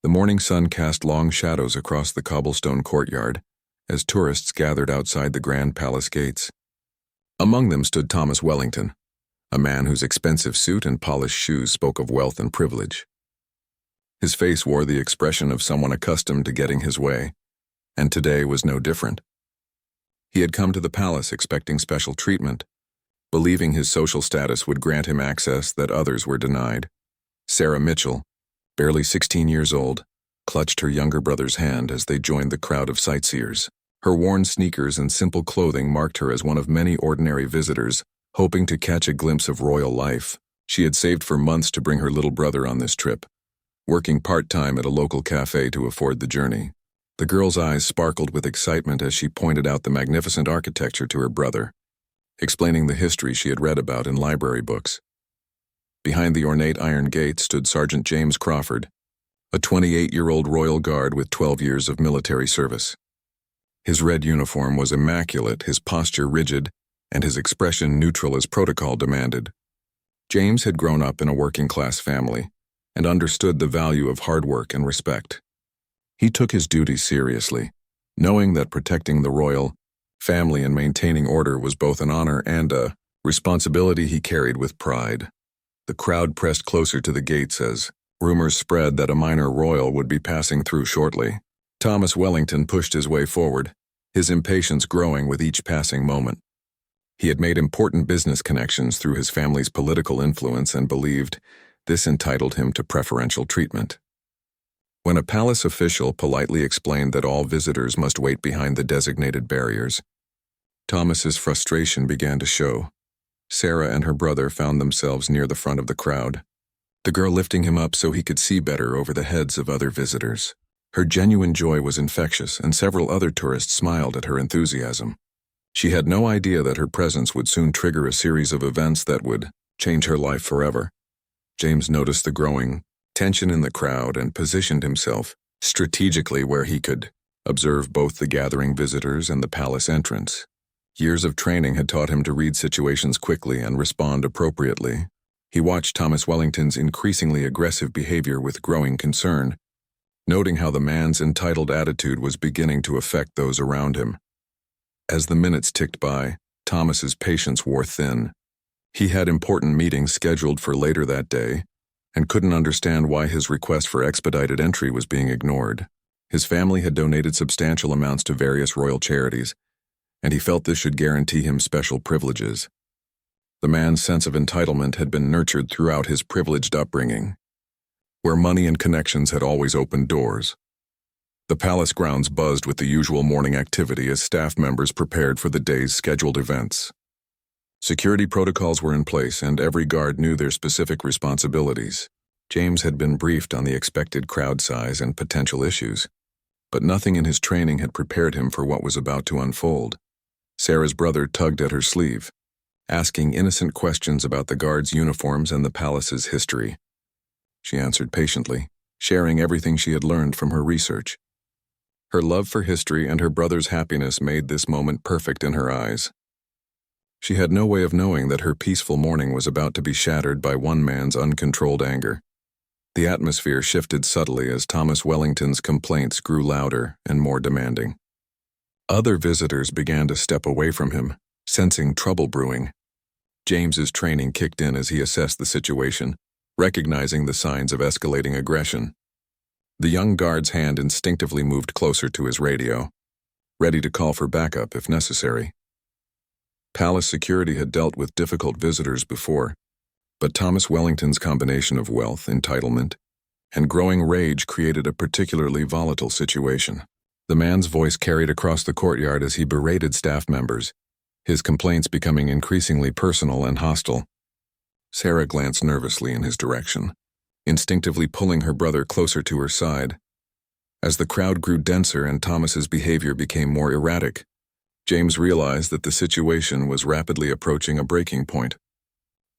The morning sun cast long shadows across the cobblestone courtyard as tourists gathered outside the Grand Palace gates. Among them stood Thomas Wellington, a man whose expensive suit and polished shoes spoke of wealth and privilege. His face wore the expression of someone accustomed to getting his way, and today was no different. He had come to the palace expecting special treatment, believing his social status would grant him access that others were denied. Sarah Mitchell, barely 16 years old, clutched her younger brother's hand as they joined the crowd of sightseers. Her worn sneakers and simple clothing marked her as one of many ordinary visitors, hoping to catch a glimpse of royal life. She had saved for months to bring her little brother on this trip, working part-time at a local cafe to afford the journey. The girl's eyes sparkled with excitement as she pointed out the magnificent architecture to her brother, explaining the history she had read about in library books. Behind the ornate iron gate stood Sergeant James Crawford, a 28-year-old royal guard with 12 years of military service. His red uniform was immaculate, his posture rigid, and his expression neutral as protocol demanded. James had grown up in a working-class family and understood the value of hard work and respect. He took his duties seriously, knowing that protecting the royal family and maintaining order was both an honor and a responsibility he carried with pride. The crowd pressed closer to the gates as rumors spread that a minor royal would be passing through shortly. Thomas Wellington pushed his way forward, his impatience growing with each passing moment. He had made important business connections through his family's political influence and believed this entitled him to preferential treatment. When a palace official politely explained that all visitors must wait behind the designated barriers, Thomas's frustration began to show. Sarah and her brother found themselves near the front of the crowd, the girl lifting him up so he could see better over the heads of other visitors. Her genuine joy was infectious, and several other tourists smiled at her enthusiasm. She had no idea that her presence would soon trigger a series of events that would change her life forever. James noticed the growing tension in the crowd and positioned himself strategically where he could observe both the gathering visitors and the palace entrance. Years of training had taught him to read situations quickly and respond appropriately. He watched Thomas Wellington's increasingly aggressive behavior with growing concern, noting how the man's entitled attitude was beginning to affect those around him. As the minutes ticked by, Thomas's patience wore thin. He had important meetings scheduled for later that day and couldn't understand why his request for expedited entry was being ignored. His family had donated substantial amounts to various royal charities, and he felt this should guarantee him special privileges. The man's sense of entitlement had been nurtured throughout his privileged upbringing, where money and connections had always opened doors. The palace grounds buzzed with the usual morning activity as staff members prepared for the day's scheduled events. Security protocols were in place, and every guard knew their specific responsibilities. James had been briefed on the expected crowd size and potential issues, but nothing in his training had prepared him for what was about to unfold. Sarah's brother tugged at her sleeve, asking innocent questions about the guards' uniforms and the palace's history. She answered patiently, sharing everything she had learned from her research. Her love for history and her brother's happiness made this moment perfect in her eyes. She had no way of knowing that her peaceful morning was about to be shattered by one man's uncontrolled anger. The atmosphere shifted subtly as Thomas Wellington's complaints grew louder and more demanding. Other visitors began to step away from him, sensing trouble brewing. James's training kicked in as he assessed the situation, recognizing the signs of escalating aggression. The young guard's hand instinctively moved closer to his radio, ready to call for backup if necessary. Palace security had dealt with difficult visitors before, but Thomas Wellington's combination of wealth, entitlement, and growing rage created a particularly volatile situation. The man's voice carried across the courtyard as he berated staff members, his complaints becoming increasingly personal and hostile. Sarah glanced nervously in his direction, instinctively pulling her brother closer to her side. As the crowd grew denser and Thomas's behavior became more erratic, James realized that the situation was rapidly approaching a breaking point.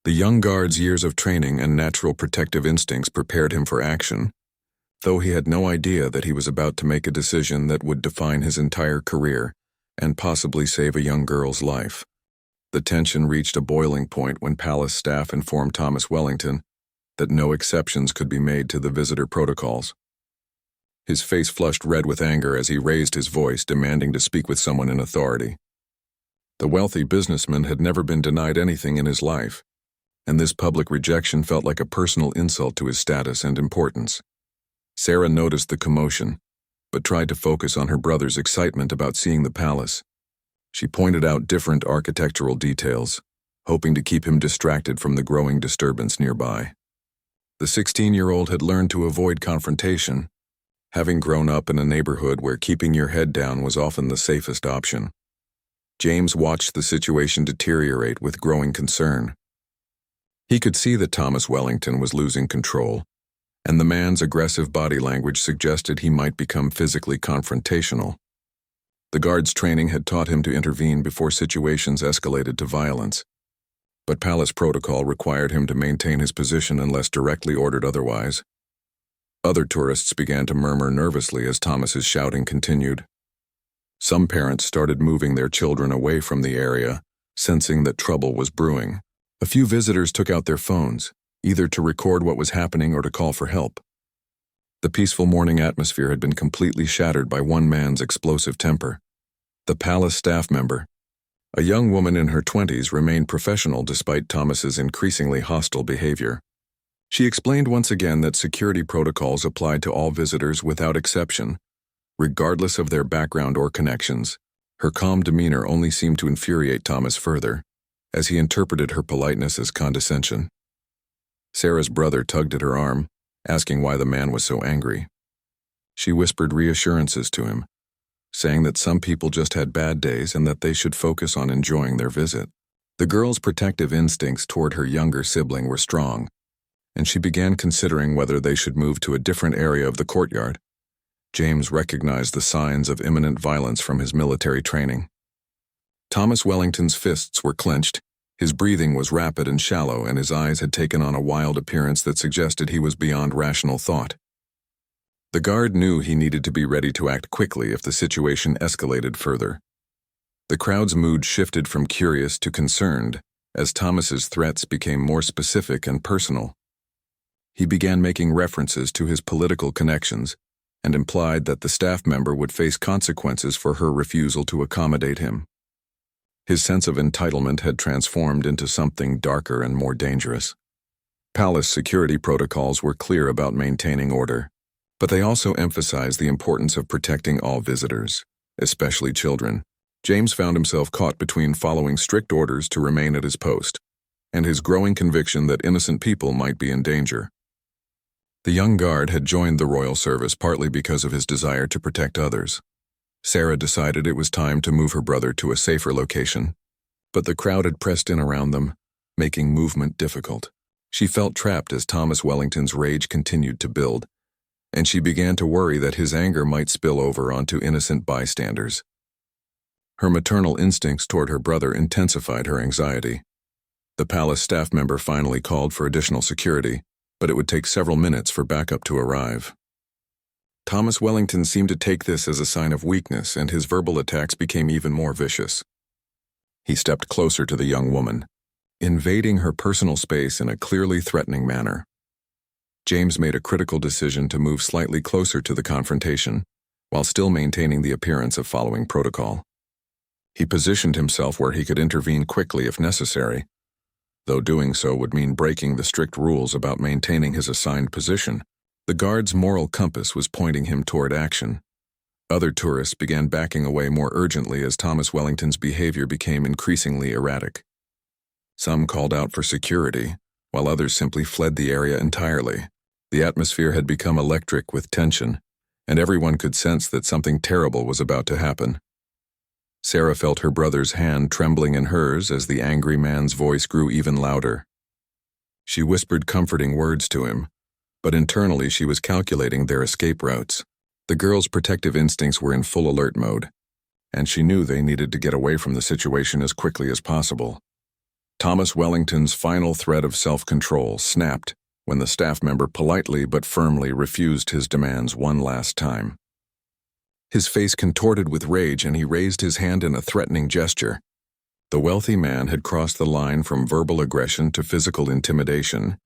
The young guard's years of training and natural protective instincts prepared him for action, though he had no idea that he was about to make a decision that would define his entire career and possibly save a young girl's life. The tension reached a boiling point when palace staff informed Thomas Wellington that no exceptions could be made to the visitor protocols. his face flushed red with anger as he raised his voice, demanding to speak with someone in authority. The wealthy businessman had never been denied anything in his life, and this public rejection felt like a personal insult to his status and importance. Sarah noticed the commotion, but tried to focus on her brother's excitement about seeing the palace. She pointed out different architectural details, hoping to keep him distracted from the growing disturbance nearby. The 16-year-old had learned to avoid confrontation, having grown up in a neighborhood where keeping your head down was often the safest option. James watched the situation deteriorate with growing concern. He could see that Thomas Wellington was losing control, and the man's aggressive body language suggested he might become physically confrontational. The guard's training had taught him to intervene before situations escalated to violence, but palace protocol required him to maintain his position unless directly ordered otherwise. Other tourists began to murmur nervously as Thomas's shouting continued. Some parents started moving their children away from the area, sensing that trouble was brewing. A few visitors took out their phones, either to record what was happening or to call for help. The peaceful morning atmosphere had been completely shattered by one man's explosive temper. The palace staff member, a young woman in her 20s, remained professional despite Thomas's increasingly hostile behavior. She explained once again that security protocols applied to all visitors without exception, regardless of their background or connections. Her calm demeanor only seemed to infuriate Thomas further, as he interpreted her politeness as condescension. Sarah's brother tugged at her arm, asking why the man was so angry. She whispered reassurances to him, saying that some people just had bad days and that they should focus on enjoying their visit. The girl's protective instincts toward her younger sibling were strong, and she began considering whether they should move to a different area of the courtyard. James recognized the signs of imminent violence from his military training. Thomas Wellington's fists were clenched, his breathing was rapid and shallow, and his eyes had taken on a wild appearance that suggested he was beyond rational thought. The guard knew he needed to be ready to act quickly if the situation escalated further. The crowd's mood shifted from curious to concerned as Thomas's threats became more specific and personal. He began making references to his political connections and implied that the staff member would face consequences for her refusal to accommodate him. His sense of entitlement had transformed into something darker and more dangerous. Palace security protocols were clear about maintaining order, but they also emphasized the importance of protecting all visitors, especially children. James found himself caught between following strict orders to remain at his post and his growing conviction that innocent people might be in danger. The young guard had joined the royal service partly because of his desire to protect others. Sarah decided it was time to move her brother to a safer location, but the crowd had pressed in around them, making movement difficult. She felt trapped as Thomas Wellington's rage continued to build, and she began to worry that his anger might spill over onto innocent bystanders. Her maternal instincts toward her brother intensified her anxiety. The palace staff member finally called for additional security, but it would take several minutes for backup to arrive. Thomas Wellington seemed to take this as a sign of weakness, and his verbal attacks became even more vicious. He stepped closer to the young woman, invading her personal space in a clearly threatening manner. James made a critical decision to move slightly closer to the confrontation, while still maintaining the appearance of following protocol. He positioned himself where he could intervene quickly if necessary, though doing so would mean breaking the strict rules about maintaining his assigned position. The guard's moral compass was pointing him toward action. Other tourists began backing away more urgently as Thomas Wellington's behavior became increasingly erratic. Some called out for security, while others simply fled the area entirely. The atmosphere had become electric with tension, and everyone could sense that something terrible was about to happen. Sarah felt her brother's hand trembling in hers as the angry man's voice grew even louder. She whispered comforting words to him, but internally she was calculating their escape routes. The girl's protective instincts were in full alert mode, and she knew they needed to get away from the situation as quickly as possible. Thomas Wellington's final thread of self-control snapped when the staff member politely but firmly refused his demands one last time. His face contorted with rage, and he raised his hand in a threatening gesture. The wealthy man had crossed the line from verbal aggression to physical intimidation,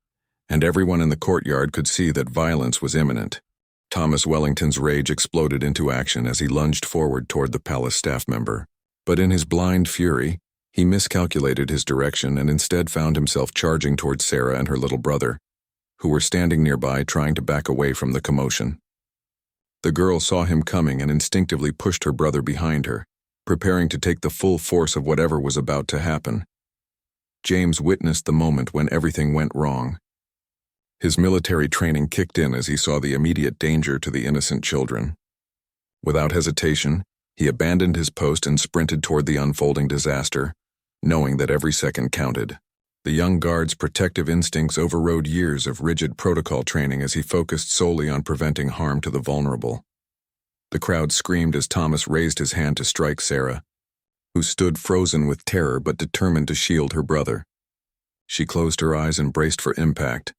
and everyone in the courtyard could see that violence was imminent. Thomas Wellington's rage exploded into action as he lunged forward toward the palace staff member. But in his blind fury, he miscalculated his direction and instead found himself charging towards Sarah and her little brother, who were standing nearby trying to back away from the commotion. The girl saw him coming and instinctively pushed her brother behind her, preparing to take the full force of whatever was about to happen. James witnessed the moment when everything went wrong. His military training kicked in as he saw the immediate danger to the innocent children. Without hesitation, he abandoned his post and sprinted toward the unfolding disaster, knowing that every second counted. The young guard's protective instincts overrode years of rigid protocol training as he focused solely on preventing harm to the vulnerable. The crowd screamed as Thomas raised his hand to strike Sarah, who stood frozen with terror but determined to shield her brother. She closed her eyes and braced for impact,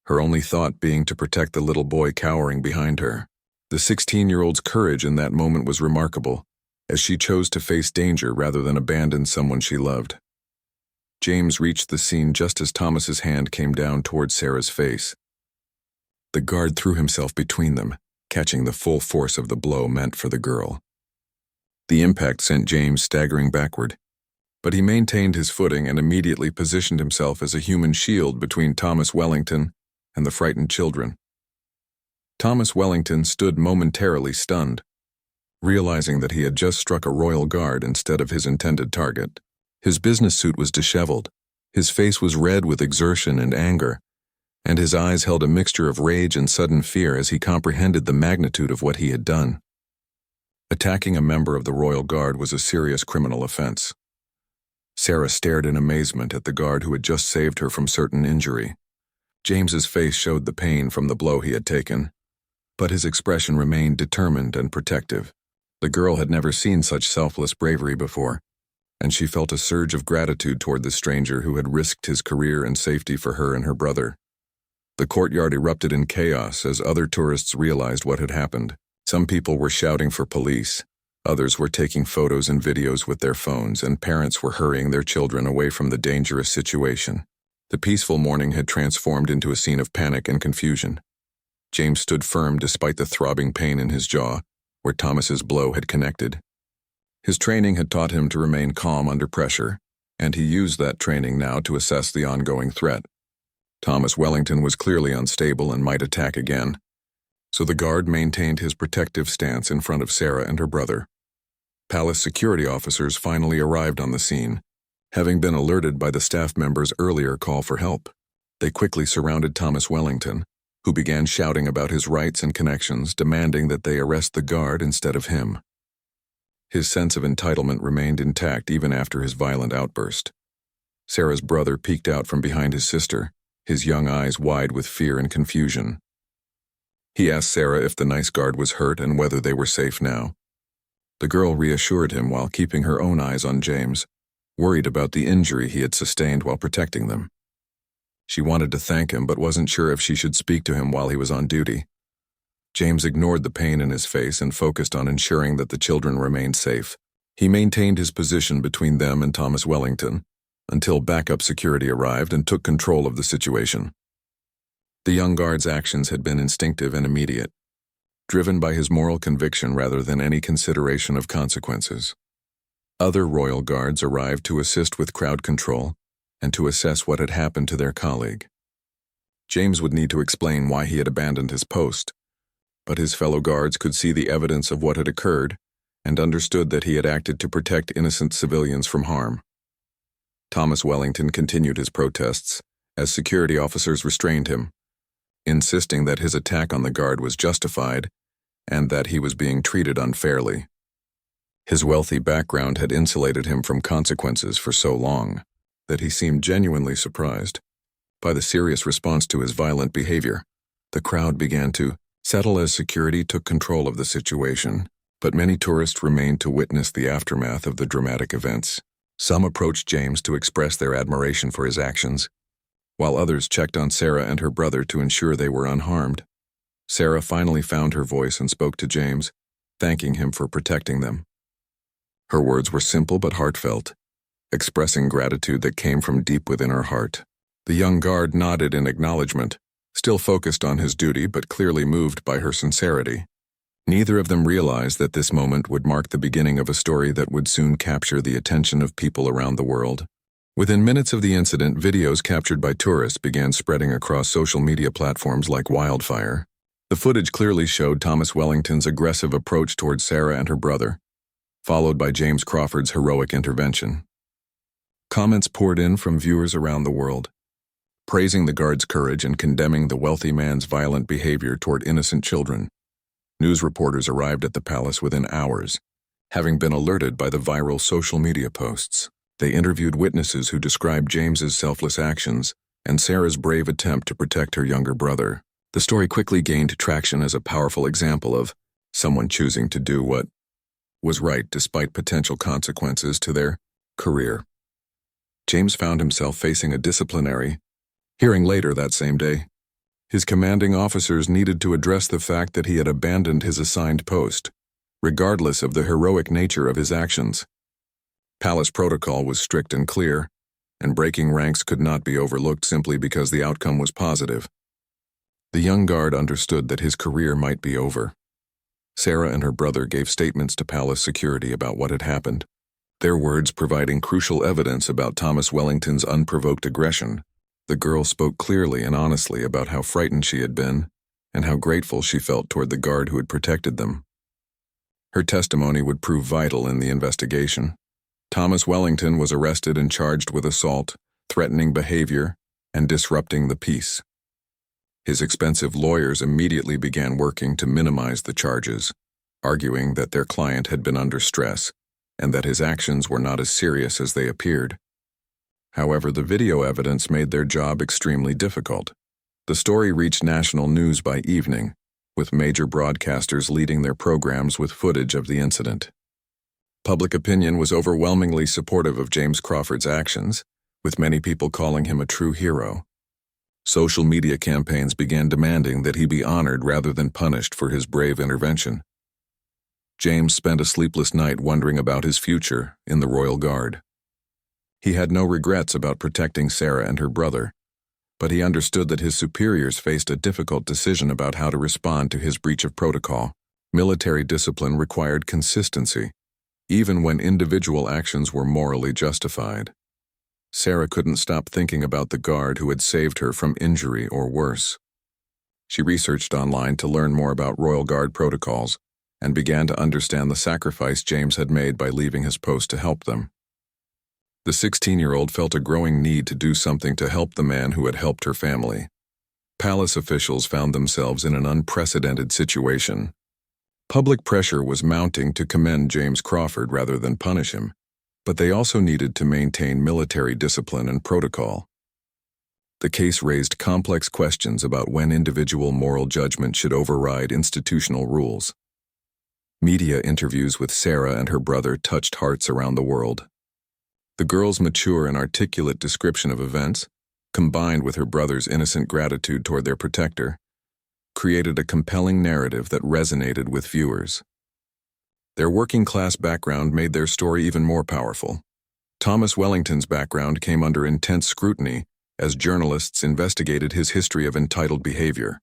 her only thought being to protect the little boy cowering behind her. The 16-year-old's courage in that moment was remarkable, as she chose to face danger rather than abandon someone she loved. James reached the scene just as Thomas's hand came down towards Sarah's face. The guard threw himself between them, catching the full force of the blow meant for the girl. The impact sent James staggering backward, but he maintained his footing and immediately positioned himself as a human shield between Thomas Wellington and the frightened children. Thomas Wellington stood momentarily stunned, realizing that he had just struck a royal guard instead of his intended target. His business suit was disheveled, his face was red with exertion and anger, and his eyes held a mixture of rage and sudden fear as he comprehended the magnitude of what he had done. Attacking a member of the royal guard was a serious criminal offense. Sarah stared in amazement at the guard who had just saved her from certain injury. James's face showed the pain from the blow he had taken, but his expression remained determined and protective. The girl had never seen such selfless bravery before, and she felt a surge of gratitude toward the stranger who had risked his career and safety for her and her brother. The courtyard erupted in chaos as other tourists realized what had happened. Some people were shouting for police, others were taking photos and videos with their phones, and parents were hurrying their children away from the dangerous situation. The peaceful morning had transformed into a scene of panic and confusion. James stood firm despite the throbbing pain in his jaw, where Thomas's blow had connected. His training had taught him to remain calm under pressure, and he used that training now to assess the ongoing threat. Thomas Wellington was clearly unstable and might attack again, so the guard maintained his protective stance in front of Sarah and her brother. Palace security officers finally arrived on the scene, having been alerted by the staff members' earlier call for help. They quickly surrounded Thomas Wellington, who began shouting about his rights and connections, demanding that they arrest the guard instead of him. His sense of entitlement remained intact even after his violent outburst. Sarah's brother peeked out from behind his sister, his young eyes wide with fear and confusion. He asked Sarah if the nice guard was hurt and whether they were safe now. The girl reassured him while keeping her own eyes on James, worried about the injury he had sustained while protecting them. She wanted to thank him but wasn't sure if she should speak to him while he was on duty. James ignored the pain in his face and focused on ensuring that the children remained safe. He maintained his position between them and Thomas Wellington until backup security arrived and took control of the situation. The young guard's actions had been instinctive and immediate, driven by his moral conviction rather than any consideration of consequences. Other royal guards arrived to assist with crowd control and to assess what had happened to their colleague. James would need to explain why he had abandoned his post, but his fellow guards could see the evidence of what had occurred and understood that he had acted to protect innocent civilians from harm. Thomas Wellington continued his protests as security officers restrained him, insisting that his attack on the guard was justified and that he was being treated unfairly. His wealthy background had insulated him from consequences for so long that he seemed genuinely surprised by the serious response to his violent behavior. The crowd began to settle as security took control of the situation, but many tourists remained to witness the aftermath of the dramatic events. Some approached James to express their admiration for his actions, while others checked on Sarah and her brother to ensure they were unharmed. Sarah finally found her voice and spoke to James, thanking him for protecting them. Her words were simple but heartfelt, expressing gratitude that came from deep within her heart. The young guard nodded in acknowledgement, still focused on his duty but clearly moved by her sincerity. Neither of them realized that this moment would mark the beginning of a story that would soon capture the attention of people around the world. Within minutes of the incident, videos captured by tourists began spreading across social media platforms like wildfire. The footage clearly showed Thomas Wellington's aggressive approach towards Sarah and her brother, followed by James Crawford's heroic intervention. Comments poured in from viewers around the world, praising the guard's courage and condemning the wealthy man's violent behavior toward innocent children. News reporters arrived at the palace within hours, having been alerted by the viral social media posts. They interviewed witnesses who described James's selfless actions and Sarah's brave attempt to protect her younger brother. The story quickly gained traction as a powerful example of someone choosing to do what was right despite potential consequences to their career. James found himself facing a disciplinary hearing later that same day. His commanding officers needed to address the fact that he had abandoned his assigned post, regardless of the heroic nature of his actions. Palace protocol was strict and clear, and breaking ranks could not be overlooked simply because the outcome was positive. The young guard understood that his career might be over. Sarah and her brother gave statements to palace security about what had happened, their words providing crucial evidence about Thomas Wellington's unprovoked aggression. The girl spoke clearly and honestly about how frightened she had been and how grateful she felt toward the guard who had protected them. Her testimony would prove vital in the investigation. Thomas Wellington was arrested and charged with assault, threatening behavior, and disrupting the peace. His expensive lawyers immediately began working to minimize the charges, arguing that their client had been under stress and that his actions were not as serious as they appeared. However, the video evidence made their job extremely difficult. The story reached national news by evening, with major broadcasters leading their programs with footage of the incident. Public opinion was overwhelmingly supportive of James Crawford's actions, with many people calling him a true hero. Social media campaigns began demanding that he be honored rather than punished for his brave intervention. James spent a sleepless night wondering about his future in the Royal Guard. He had no regrets about protecting Sarah and her brother, but he understood that his superiors faced a difficult decision about how to respond to his breach of protocol. Military discipline required consistency, even when individual actions were morally justified. Sarah couldn't stop thinking about the guard who had saved her from injury or worse. She researched online to learn more about Royal Guard protocols and began to understand the sacrifice James had made by leaving his post to help them. The 16-year-old felt a growing need to do something to help the man who had helped her family. Palace officials found themselves in an unprecedented situation. Public pressure was mounting to commend James Crawford rather than punish him, but they also needed to maintain military discipline and protocol. The case raised complex questions about when individual moral judgment should override institutional rules. Media interviews with Sarah and her brother touched hearts around the world. The girl's mature and articulate description of events, combined with her brother's innocent gratitude toward their protector, created a compelling narrative that resonated with viewers. Their working-class background made their story even more powerful. Thomas Wellington's background came under intense scrutiny as journalists investigated his history of entitled behavior.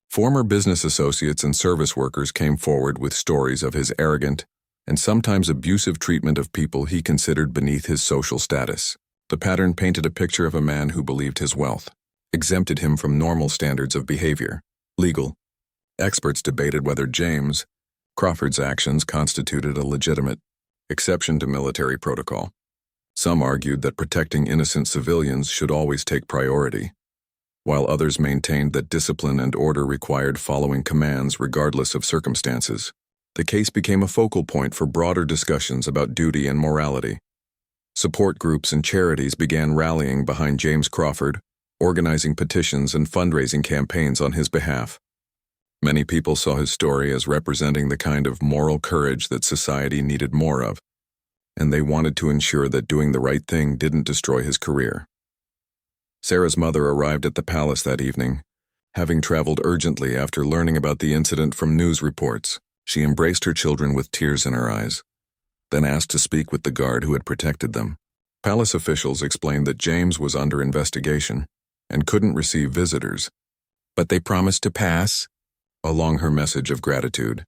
Former business associates and service workers came forward with stories of his arrogant and sometimes abusive treatment of people he considered beneath his social status. The pattern painted a picture of a man who believed his wealth exempted him from normal standards of behavior. Legal experts debated whether James Crawford's actions constituted a legitimate exception to military protocol. Some argued that protecting innocent civilians should always take priority, while others maintained that discipline and order required following commands regardless of circumstances. The case became a focal point for broader discussions about duty and morality. Support groups and charities began rallying behind James Crawford, organizing petitions and fundraising campaigns on his behalf. Many people saw his story as representing the kind of moral courage that society needed more of, and they wanted to ensure that doing the right thing didn't destroy his career. Sarah's mother arrived at the palace that evening, having traveled urgently after learning about the incident from news reports. She embraced her children with tears in her eyes, then asked to speak with the guard who had protected them. Palace officials explained that James was under investigation and couldn't receive visitors, but they promised to pass. Along her message of gratitude,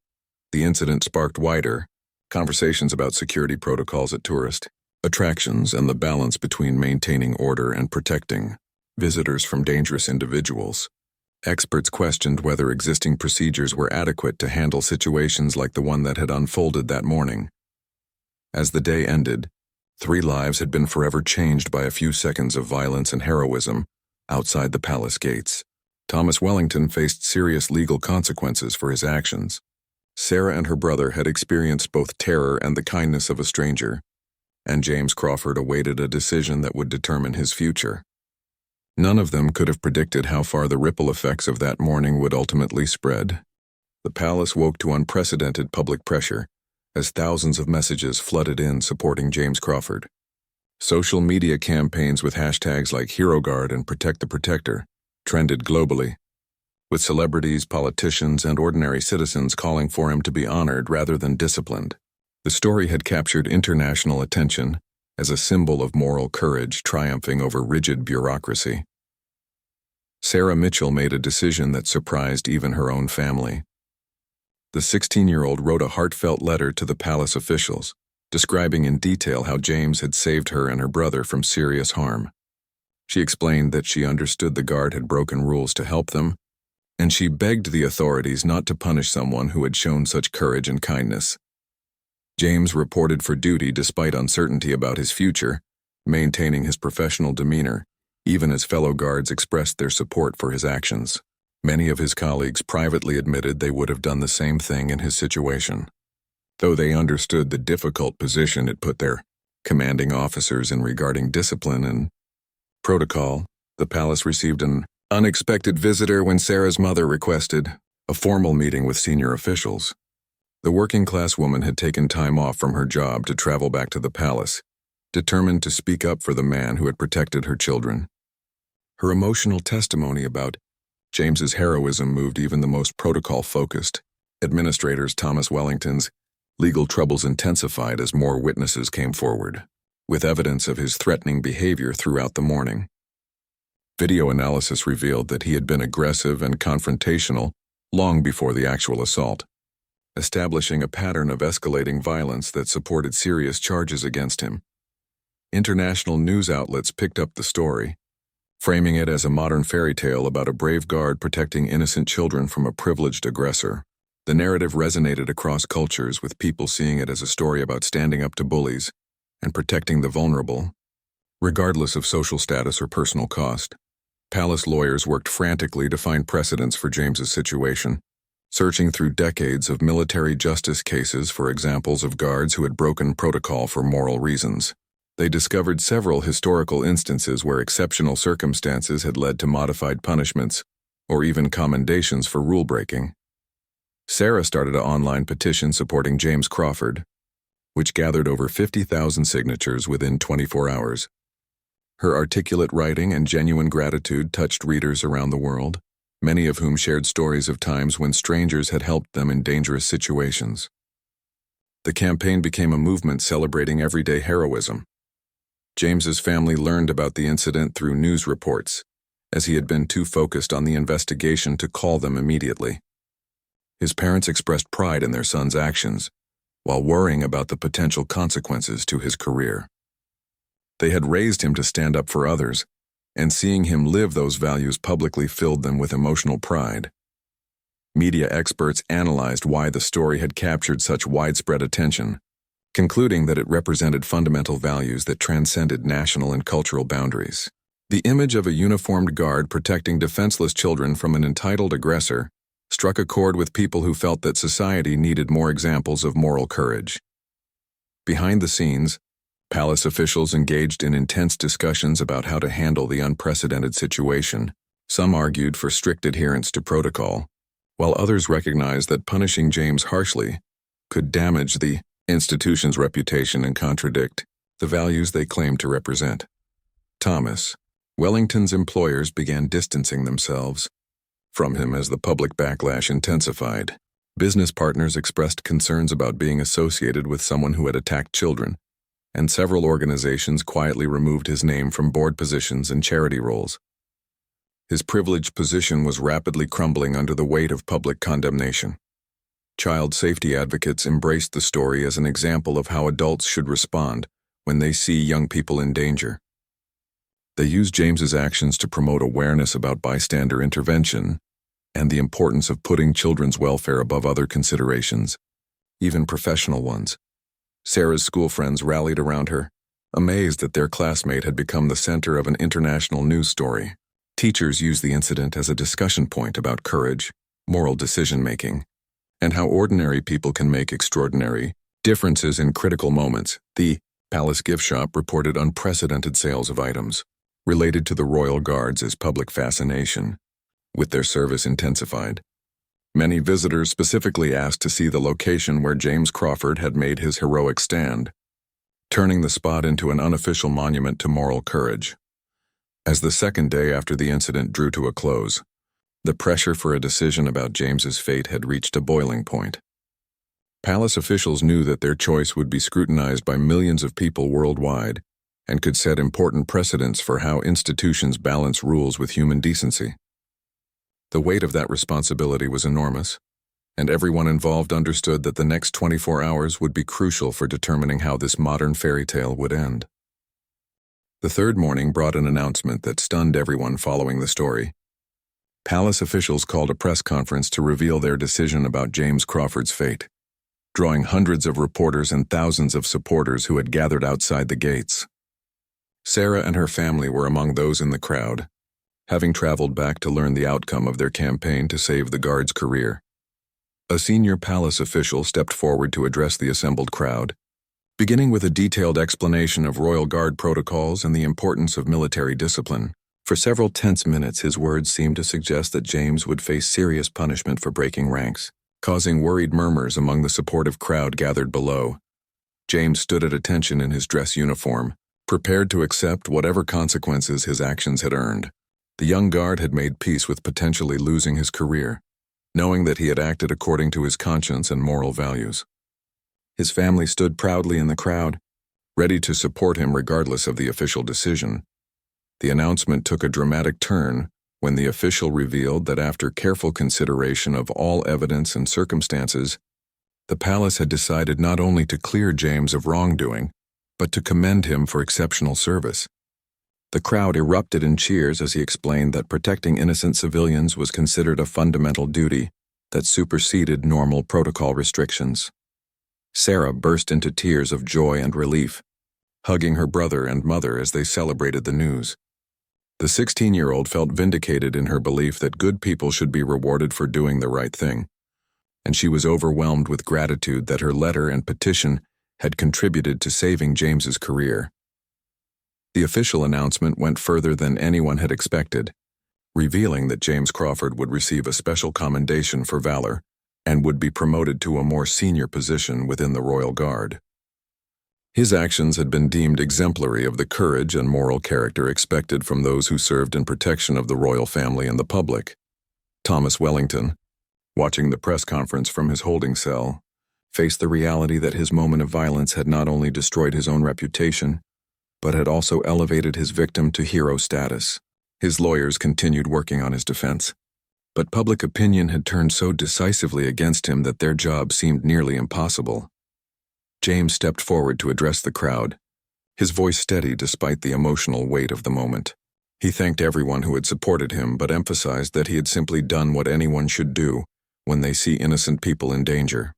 the incident sparked wider conversations about security protocols at tourist attractions and the balance between maintaining order and protecting visitors from dangerous individuals. Experts questioned whether existing procedures were adequate to handle situations like the one that had unfolded that morning. As the day ended, 3 lives had been forever changed by a few seconds of violence and heroism outside the palace gates. Thomas Wellington faced serious legal consequences for his actions. Sarah and her brother had experienced both terror and the kindness of a stranger, and James Crawford awaited a decision that would determine his future. None of them could have predicted how far the ripple effects of that morning would ultimately spread. The palace woke to unprecedented public pressure as thousands of messages flooded in supporting James Crawford. Social media campaigns with hashtags like HeroGuard and Protect the Protector trended globally, with celebrities, politicians, and ordinary citizens calling for him to be honored rather than disciplined. The story had captured international attention as a symbol of moral courage triumphing over rigid bureaucracy. Sarah Mitchell made a decision that surprised even her own family. The 16-year-old wrote a heartfelt letter to the palace officials, describing in detail how James had saved her and her brother from serious harm. She explained that she understood the guard had broken rules to help them, and she begged the authorities not to punish someone who had shown such courage and kindness. James reported for duty despite uncertainty about his future, maintaining his professional demeanor, even as fellow guards expressed their support for his actions. Many of his colleagues privately admitted they would have done the same thing in his situation, though they understood the difficult position it put their commanding officers in regarding discipline and protocol. The palace received an unexpected visitor when Sarah's mother requested a formal meeting with senior officials. The working-class woman had taken time off from her job to travel back to the palace, determined to speak up for the man who had protected her children. Her emotional testimony about James's heroism moved even the most protocol-focused administrators. Thomas Wellington's legal troubles intensified as more witnesses came forward, with evidence of his threatening behavior throughout the morning. Video analysis revealed that he had been aggressive and confrontational long before the actual assault, establishing a pattern of escalating violence that supported serious charges against him. International news outlets picked up the story, framing it as a modern fairy tale about a brave guard protecting innocent children from a privileged aggressor. The narrative resonated across cultures, with people seeing it as a story about standing up to bullies and protecting the vulnerable, regardless of social status or personal cost. Palace lawyers worked frantically to find precedents for James's situation, searching through decades of military justice cases for examples of guards who had broken protocol for moral reasons. They discovered several historical instances where exceptional circumstances had led to modified punishments or even commendations for rule-breaking. Sarah started an online petition supporting James Crawford, which gathered over 50,000 signatures within 24 hours. Her articulate writing and genuine gratitude touched readers around the world, many of whom shared stories of times when strangers had helped them in dangerous situations. The campaign became a movement celebrating everyday heroism. James's family learned about the incident through news reports, as he had been too focused on the investigation to call them immediately. His parents expressed pride in their son's actions, while worrying about the potential consequences to his career. They had raised him to stand up for others, and seeing him live those values publicly filled them with emotional pride. Media experts analyzed why the story had captured such widespread attention, concluding that it represented fundamental values that transcended national and cultural boundaries. The image of a uniformed guard protecting defenseless children from an entitled aggressor struck a chord with people who felt that society needed more examples of moral courage. Behind the scenes, palace officials engaged in intense discussions about how to handle the unprecedented situation. Some argued for strict adherence to protocol, while others recognized that punishing James harshly could damage the institution's reputation and contradict the values they claimed to represent. Thomas Wellington's employers began distancing themselves from him as the public backlash intensified. Business partners expressed concerns about being associated with someone who had attacked children, and several organizations quietly removed his name from board positions and charity roles. His privileged position was rapidly crumbling under the weight of public condemnation. Child safety advocates embraced the story as an example of how adults should respond when they see young people in danger. They used James's actions to promote awareness about bystander intervention and the importance of putting children's welfare above other considerations, even professional ones. Sarah's school friends rallied around her, amazed that their classmate had become the center of an international news story. Teachers used the incident as a discussion point about courage, moral decision-making, and how ordinary people can make extraordinary differences in critical moments. The Palace gift shop reported unprecedented sales of items related to the royal guards as public fascination, with their service intensified. Many visitors specifically asked to see the location where James Crawford had made his heroic stand, turning the spot into an unofficial monument to moral courage. As the second day after the incident drew to a close, the pressure for a decision about James's fate had reached a boiling point. Palace officials knew that their choice would be scrutinized by millions of people worldwide and could set important precedents for how institutions balance rules with human decency. The weight of that responsibility was enormous, and everyone involved understood that the next 24 hours would be crucial for determining how this modern fairy tale would end. The third morning brought an announcement that stunned everyone following the story. Palace officials called a press conference to reveal their decision about James Crawford's fate, drawing hundreds of reporters and thousands of supporters who had gathered outside the gates. Sarah and her family were among those in the crowd, having traveled back to learn the outcome of their campaign to save the guard's career. A senior palace official stepped forward to address the assembled crowd, beginning with a detailed explanation of Royal Guard protocols and the importance of military discipline. For several tense minutes, his words seemed to suggest that James would face serious punishment for breaking ranks, causing worried murmurs among the supportive crowd gathered below. James stood at attention in his dress uniform, prepared to accept whatever consequences his actions had earned. The young guard had made peace with potentially losing his career, knowing that he had acted according to his conscience and moral values. His family stood proudly in the crowd, ready to support him regardless of the official decision. The announcement took a dramatic turn when the official revealed that after careful consideration of all evidence and circumstances, the palace had decided not only to clear James of wrongdoing, but to commend him for exceptional service. The crowd erupted in cheers as he explained that protecting innocent civilians was considered a fundamental duty that superseded normal protocol restrictions. Sarah burst into tears of joy and relief, hugging her brother and mother as they celebrated the news. The 16-year-old felt vindicated in her belief that good people should be rewarded for doing the right thing, and she was overwhelmed with gratitude that her letter and petition had contributed to saving James's career. The official announcement went further than anyone had expected, revealing that James Crawford would receive a special commendation for valor and would be promoted to a more senior position within the Royal Guard. His actions had been deemed exemplary of the courage and moral character expected from those who served in protection of the royal family and the public. Thomas Wellington, watching the press conference from his holding cell, faced the reality that his moment of violence had not only destroyed his own reputation, but had also elevated his victim to hero status. His lawyers continued working on his defense, but public opinion had turned so decisively against him that their job seemed nearly impossible. James stepped forward to address the crowd, his voice steady despite the emotional weight of the moment. He thanked everyone who had supported him, but emphasized that he had simply done what anyone should do when they see innocent people in danger.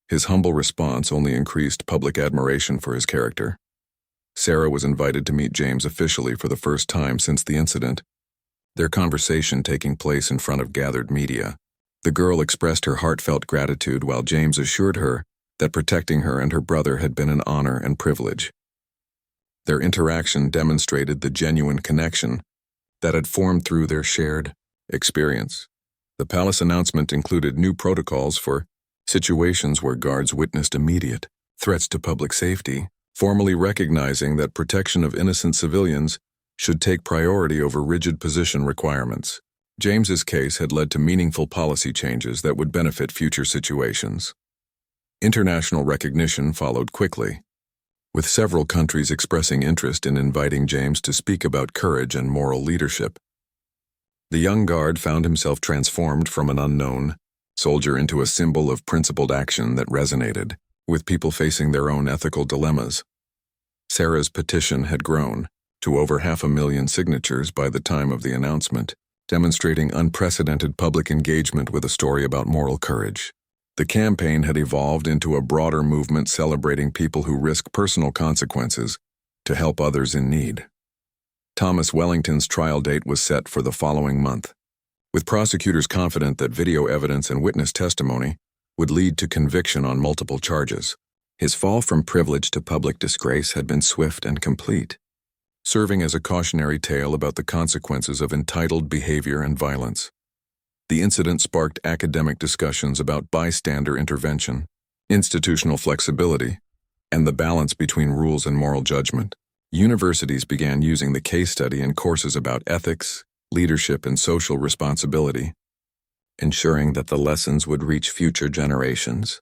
His humble response only increased public admiration for his character. Sarah was invited to meet James officially for the first time since the incident, their conversation taking place in front of gathered media. The girl expressed her heartfelt gratitude while James assured her that protecting her and her brother had been an honor and privilege. Their interaction demonstrated the genuine connection that had formed through their shared experience. The palace announcement included new protocols for situations where guards witnessed immediate threats to public safety, formally recognizing that protection of innocent civilians should take priority over rigid position requirements. James's case had led to meaningful policy changes that would benefit future situations. International recognition followed quickly, with several countries expressing interest in inviting James to speak about courage and moral leadership. The young guard found himself transformed from an unknown soldier into a symbol of principled action that resonated with people facing their own ethical dilemmas. Sarah's petition had grown to over 500,000 signatures by the time of the announcement, demonstrating unprecedented public engagement with a story about moral courage. The campaign had evolved into a broader movement celebrating people who risk personal consequences to help others in need. Thomas Wellington's trial date was set for the following month, with prosecutors confident that video evidence and witness testimony would lead to conviction on multiple charges. His fall from privilege to public disgrace had been swift and complete, serving as a cautionary tale about the consequences of entitled behavior and violence. The incident sparked academic discussions about bystander intervention, institutional flexibility, and the balance between rules and moral judgment. Universities began using the case study in courses about ethics, leadership, and social responsibility, ensuring that the lessons would reach future generations.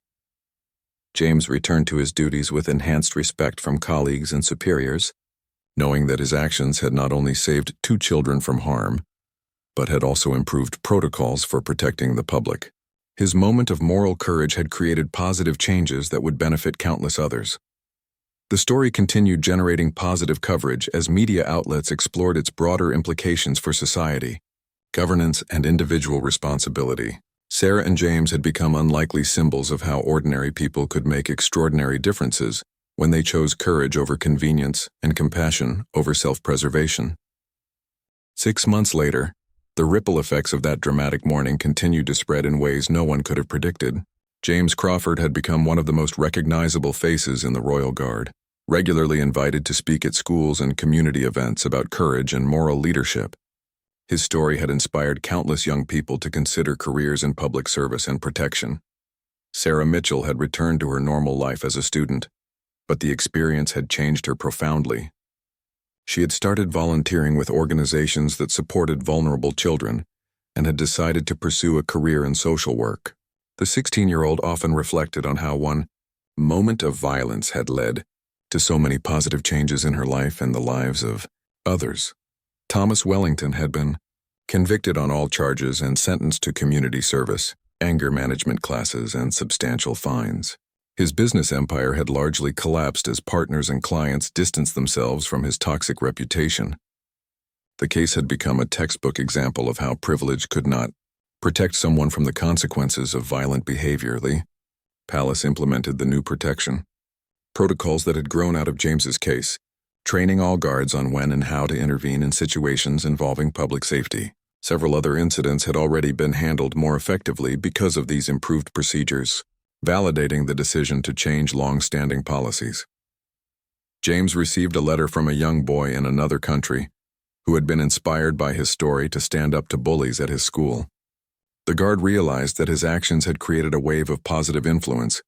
James returned to his duties with enhanced respect from colleagues and superiors, knowing that his actions had not only saved 2 children from harm, but had also improved protocols for protecting the public. His moment of moral courage had created positive changes that would benefit countless others. The story continued generating positive coverage as media outlets explored its broader implications for society, governance, and individual responsibility. Sarah and James had become unlikely symbols of how ordinary people could make extraordinary differences when they chose courage over convenience and compassion over self-preservation. 6 months later, the ripple effects of that dramatic morning continued to spread in ways no one could have predicted. James Crawford had become one of the most recognizable faces in the Royal Guard, regularly invited to speak at schools and community events about courage and moral leadership. His story had inspired countless young people to consider careers in public service and protection. Sarah Mitchell had returned to her normal life as a student, but the experience had changed her profoundly. She had started volunteering with organizations that supported vulnerable children and had decided to pursue a career in social work. The 16-year-old often reflected on how one moment of violence had led to so many positive changes in her life and the lives of others. Thomas Wellington had been convicted on all charges and sentenced to community service, anger management classes, and substantial fines. His business empire had largely collapsed as partners and clients distanced themselves from his toxic reputation. The case had become a textbook example of how privilege could not protect someone from the consequences of violent behavior. The Palace implemented the new protection protocols that had grown out of James's case, training all guards on when and how to intervene in situations involving public safety. Several other incidents had already been handled more effectively because of these improved procedures, validating the decision to change long-standing policies. James received a letter from a young boy in another country who had been inspired by his story to stand up to bullies at his school. The guard realized that his actions had created a wave of positive influence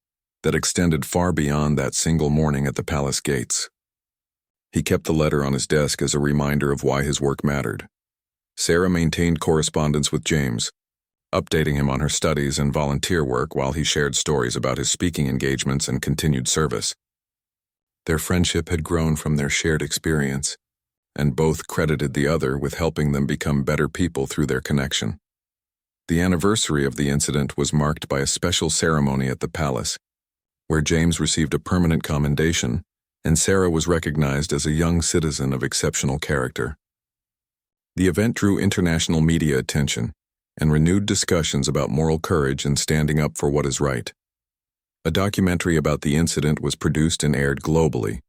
that extended far beyond that single morning at the palace gates. He kept the letter on his desk as a reminder of why his work mattered. Sarah maintained correspondence with James, updating him on her studies and volunteer work while he shared stories about his speaking engagements and continued service. Their friendship had grown from their shared experience, and both credited the other with helping them become better people through their connection. The anniversary of the incident was marked by a special ceremony at the palace, where James received a permanent commendation and Sarah was recognized as a young citizen of exceptional character. The event drew international media attention and renewed discussions about moral courage and standing up for what is right. A documentary about the incident was produced and aired globally,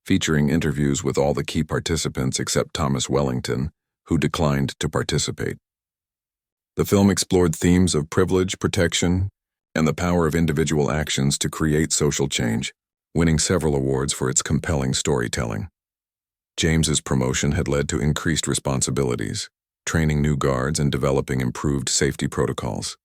featuring interviews with all the key participants except Thomas Wellington, who declined to participate. The film explored themes of privilege, protection, and the power of individual actions to create social change, winning several awards for its compelling storytelling. James's promotion had led to increased responsibilities, training new guards and developing improved safety protocols.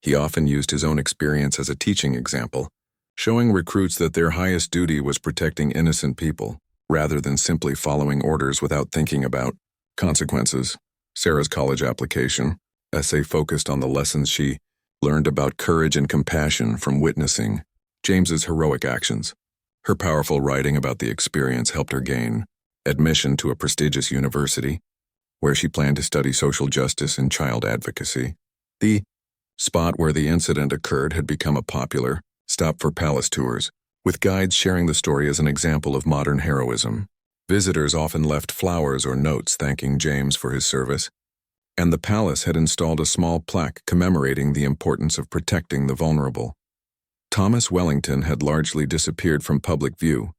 He often used his own experience as a teaching example, showing recruits that their highest duty was protecting innocent people, rather than simply following orders without thinking about consequences. Sarah's college application essay focused on the lessons she learned about courage and compassion from witnessing James's heroic actions. Her powerful writing about the experience helped her gain admission to a prestigious university where she planned to study social justice and child advocacy. The spot where the incident occurred had become a popular stop for palace tours, with guides sharing the story as an example of modern heroism. Visitors often left flowers or notes thanking James for his service, and the palace had installed a small plaque commemorating the importance of protecting the vulnerable. Thomas Wellington had largely disappeared from public view,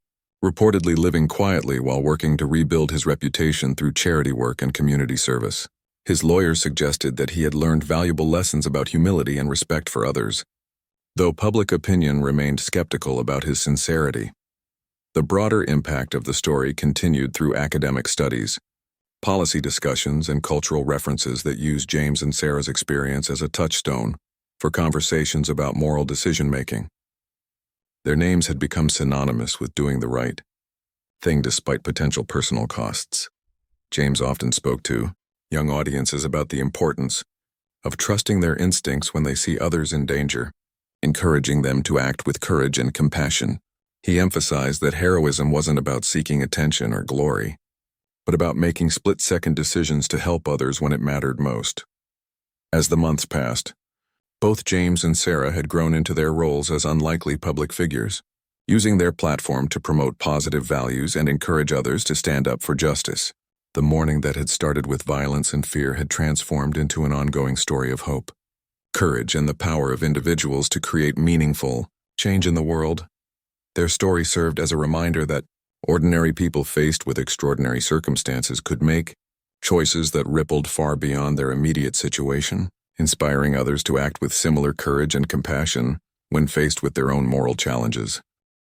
reportedly living quietly while working to rebuild his reputation through charity work and community service. His lawyers suggested that he had learned valuable lessons about humility and respect for others, though public opinion remained skeptical about his sincerity. The broader impact of the story continued through academic studies, policy discussions, and cultural references that used James and Sarah's experience as a touchstone for conversations about moral decision-making. Their names had become synonymous with doing the right thing despite potential personal costs. James often spoke to young audiences about the importance of trusting their instincts when they see others in danger, encouraging them to act with courage and compassion. He emphasized that heroism wasn't about seeking attention or glory, but about making split-second decisions to help others when it mattered most. As the months passed, both James and Sarah had grown into their roles as unlikely public figures, using their platform to promote positive values and encourage others to stand up for justice. The morning that had started with violence and fear had transformed into an ongoing story of hope, courage, and the power of individuals to create meaningful change in the world. Their story served as a reminder that ordinary people faced with extraordinary circumstances could make choices that rippled far beyond their immediate situation, inspiring others to act with similar courage and compassion when faced with their own moral challenges.